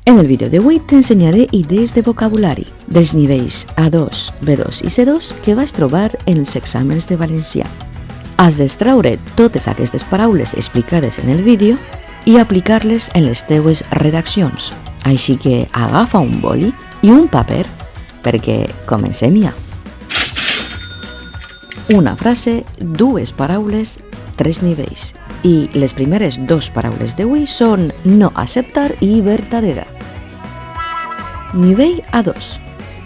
En el vídeo d'avui t'ensenyaré idees de vocabulari dels nivells A2, B2 i C2 que vas trobar en els exàmens de valencià. Has d'extraure totes aquestes paraules explicades en el vídeo i aplicar-les en les teues redaccions. Així que agafa un boli i un paper perquè comencem ja. Una frase, dues paraules, tres nivells. I les primeres dues paraules d'avui són no acceptar i verdadera. Nivell A2.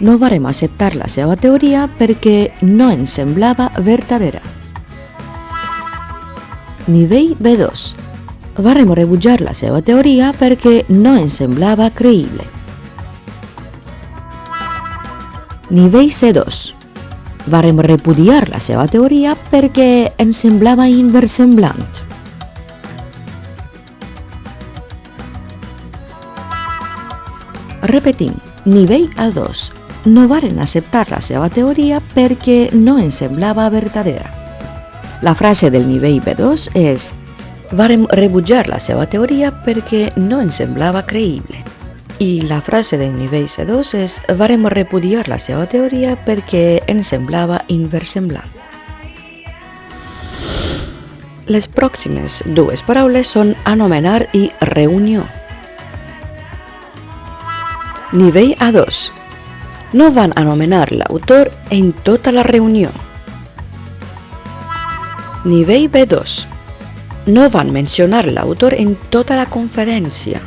No varem acceptar la seva teoria perquè no ens semblava verdadera. Nivell B2. Varem rebutjar la seva teoria perquè no ens semblava creïble. Nivell C2. Varem repudiar la seva teoria perquè ens semblava inversemblant. Repetim, nivell A2. No varen acceptar la seva teoria perquè no ens semblava verdadera. La frase del nivell B2 és: varem rebutjar la seva teoria perquè no ens semblava creïble. I la frase del nivell C2 és: varem repudiar la seva teoria perquè ens semblava inversemblant. Les pròximes dues paraules són anomenar i reunió. Nivell A2. No van anomenar l'autor en tota la reunió. Nivell B2. No van mencionar l'autor en tota la conferència.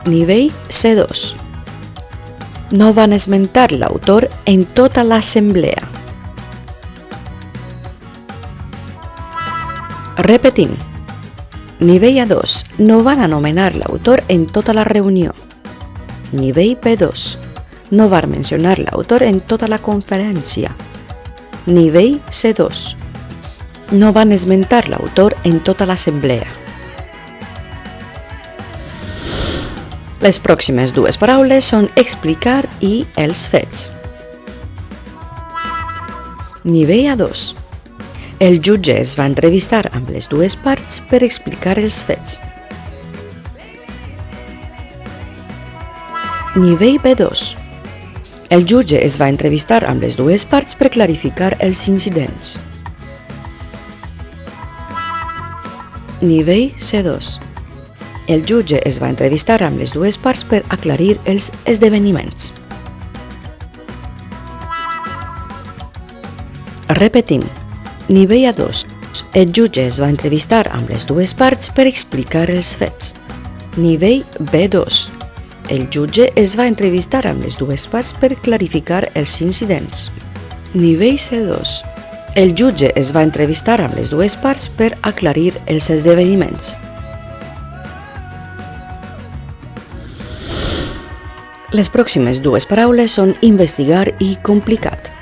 Nivell C2. No van esmentar l'autor en tota l'assemblea. Repetim. Nivell A2. No van anomenar l'autor en tota la reunió. Nivell B2. No van mencionar l'autor en tota la conferència. Nivell C2. No van esmentar l'autor en tota l'assemblea. Les pròximes dues paraules són explicar i els fets. Nivell A2. El jutge es va entrevistar amb les dues parts per explicar els fets. Nivell B2. El jutge es va entrevistar amb les dues parts per clarificar els incidents. Nivell C2. El jutge es va entrevistar amb les dues parts per aclarir els esdeveniments. Repetim. Nivell A2. El jutge es va entrevistar amb les dues parts per explicar els fets. Nivell B2. El jutge es va entrevistar amb les dues parts per clarificar els incidents. Nivell C2. El jutge es va entrevistar amb les dues parts per aclarir els esdeveniments. Les pròximes dues paraules són investigar i complicat.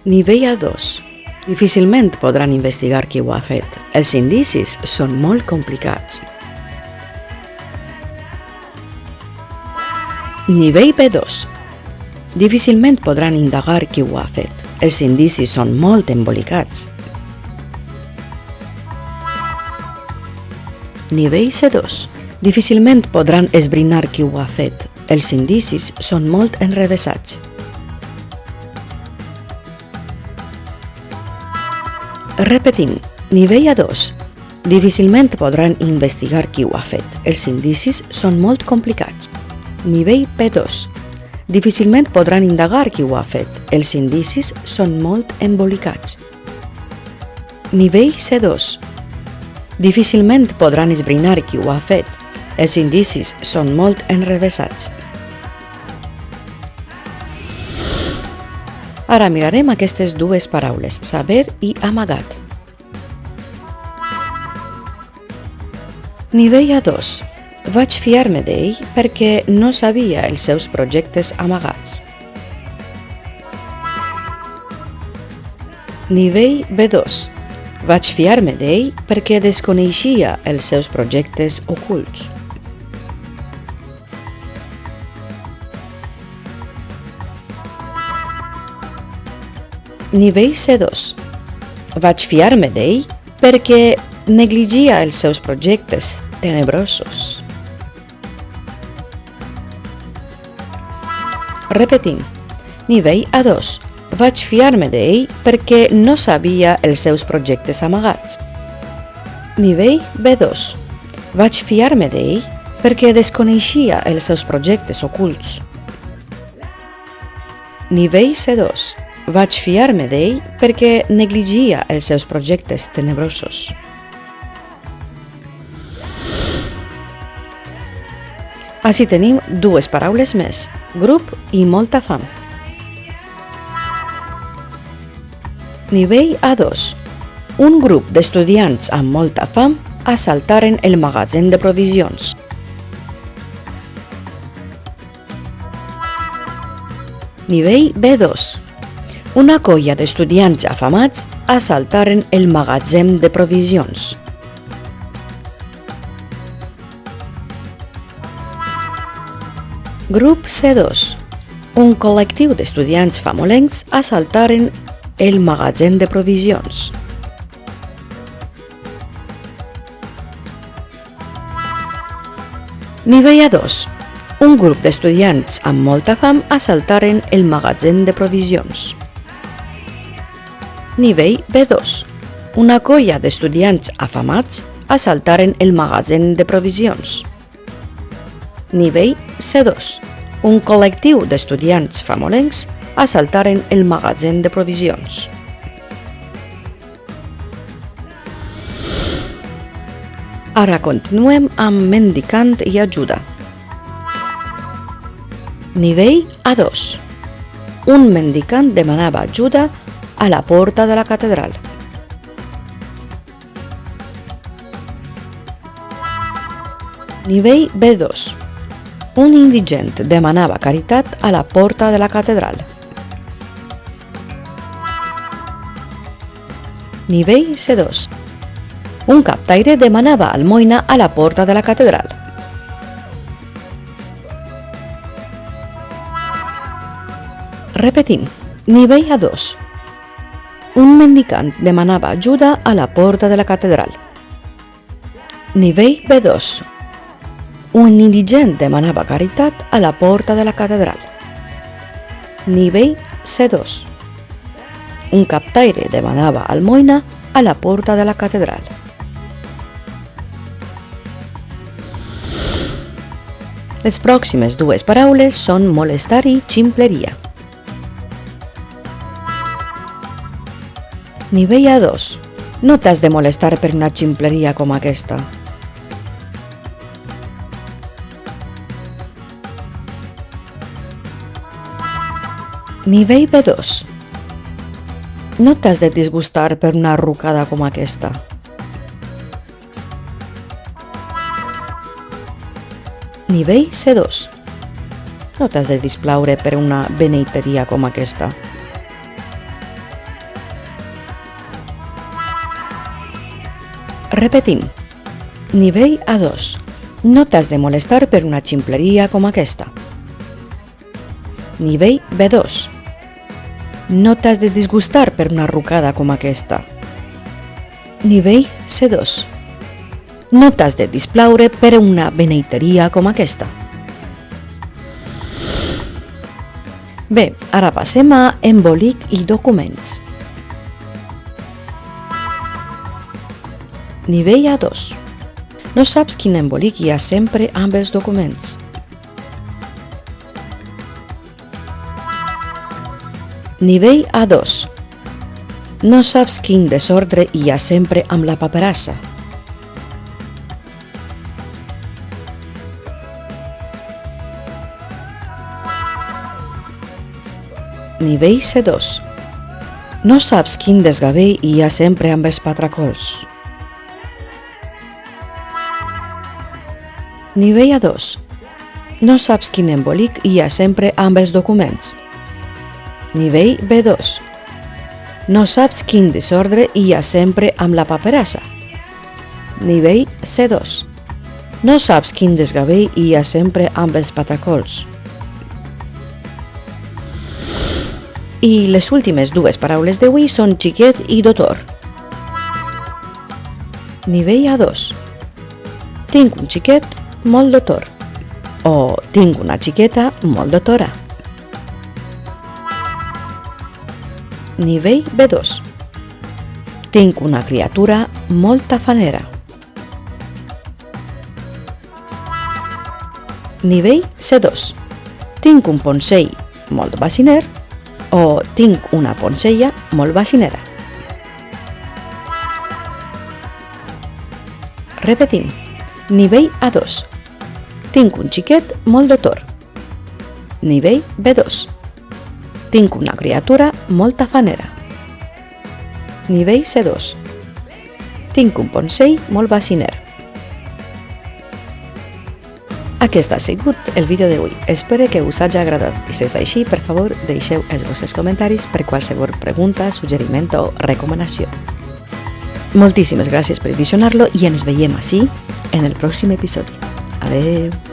Nivell A2. Difícilment podran investigar qui ho ha fet. Els indicis són molt complicats. Nivell B2. Difícilment podran indagar qui ho ha fet. Els indicis són molt embolicats. Nivell C2. Difícilment podran esbrinar qui ho ha fet. Els indicis són molt enrevessats. Repetim. Nivell A2. Difícilment podran investigar qui ho ha fet. Els indicis són molt complicats. Nivell B2. Difícilment podran indagar qui ho ha fet. Els indicis són molt embolicats. Nivell C2. Difícilment podran esbrinar qui ho ha fet. Els indicis són molt enrevessats. Ara mirarem aquestes dues paraules, saber i amagat. Nivell A2. Vaig fiar-me d'ell perquè no sabia els seus projectes amagats. Nivell B2. Vaig fiar-me d'ell perquè desconeixia els seus projectes ocults. Nivell C2. Vaig fiar-me d'ell perquè negligia els seus projectes tenebrosos. Repetim. Nivell A2. Vaig fiar-me d'ell perquè no sabia els seus projectes amagats. Nivell B2. Vaig fiar-me d'ell perquè desconeixia els seus projectes ocults. Nivell C2. Vaig fiar-me d'ell perquè negligia els seus projectes tenebrosos. Així tenim dues paraules més, grup i molta fam. Nivell A2. Un grup d'estudiants amb molta fam assaltaren el magatzem de provisions. Nivell B2. Una colla d'estudiants afamats assaltaren el magatzem de provisions. Grup C2. Un col·lectiu d'estudiants famolencs assaltaren el magatzem de provisions. Nivell A2. Un grup d'estudiants amb molta fam assaltaren el magatzem de provisions. Nivell B2. Una colla d'estudiants afamats assaltaren el magatzem de provisions. Nivell C2. Un col·lectiu d'estudiants famolencs assaltaren el magatzem de provisions. Ara continuem amb mendicant i ajuda. Nivell A2. Un mendicant demanava ajuda a la porta de la catedral. Nivell B2. Un indigent demanava caritat a la porta de la catedral. Nivell C2. Un captaire demanava almoina a la porta de la catedral. Repetim. Nivell A2. Un mendicant demanava ajuda a la porta de la catedral. Nivell B2. Un indigent demanava caritat a la porta de la catedral. Nivell C2. Un captaire demanava almoina a la porta de la catedral. Les pròximes dues paraules són molestar i ximpleria. Nivell A2. No t'has de molestar per una ximpleria com aquesta. Nivell B2. No t'has de disgustar per una rucada com aquesta. Nivell C2. No t'has de displaure per una beneiteria com aquesta. Repetim. Nivell A2. No t'has de molestar per una ximpleria com aquesta. Nivell B2. No t'has de disgustar per una rucada com aquesta. Nivell C2. No t'has de displaure per una beneiteria com aquesta. Bé, ara passem a embolic i documents. Nivell A2. No saps quin embolic hi ha sempre amb els documents. Nivell A2. No saps quin desordre hi ha sempre amb la paperassa. Nivell C2. No saps quin desgavell hi ha sempre amb els patracols. Nivell A2. No saps quin embolic hi ha sempre amb els documents. Nivell B2. No saps quin desordre hi ha sempre amb la paperassa. Nivell C2. No saps quin desgavell hi ha sempre amb els patracols. I les últimes dues paraules d'avui són xiquet i doctor. Nivell A2. Tinc un xiquet molt doctor. O tinc una xiqueta molt doctora. Nivell B2. Tinc una criatura molt tafanera. Nivell C2. Tinc un Poncell molt baciner o tinc una Poncella molt bacinera. Repetim. Nivell A2. Tinc un xiquet molt doctor. Nivell B2. Tinc una criatura molt tafanera. Nivell C2. Tinc un Poncell molt baciner. Aquest ha sigut el vídeo d'avui. Espero que us hagi agradat. I si és així, per favor, deixeu els vostres comentaris per qualsevol pregunta, suggeriment o recomanació. Moltíssimes gràcies per visionar-lo i ens veiem així en el pròxim episodi. Adeu!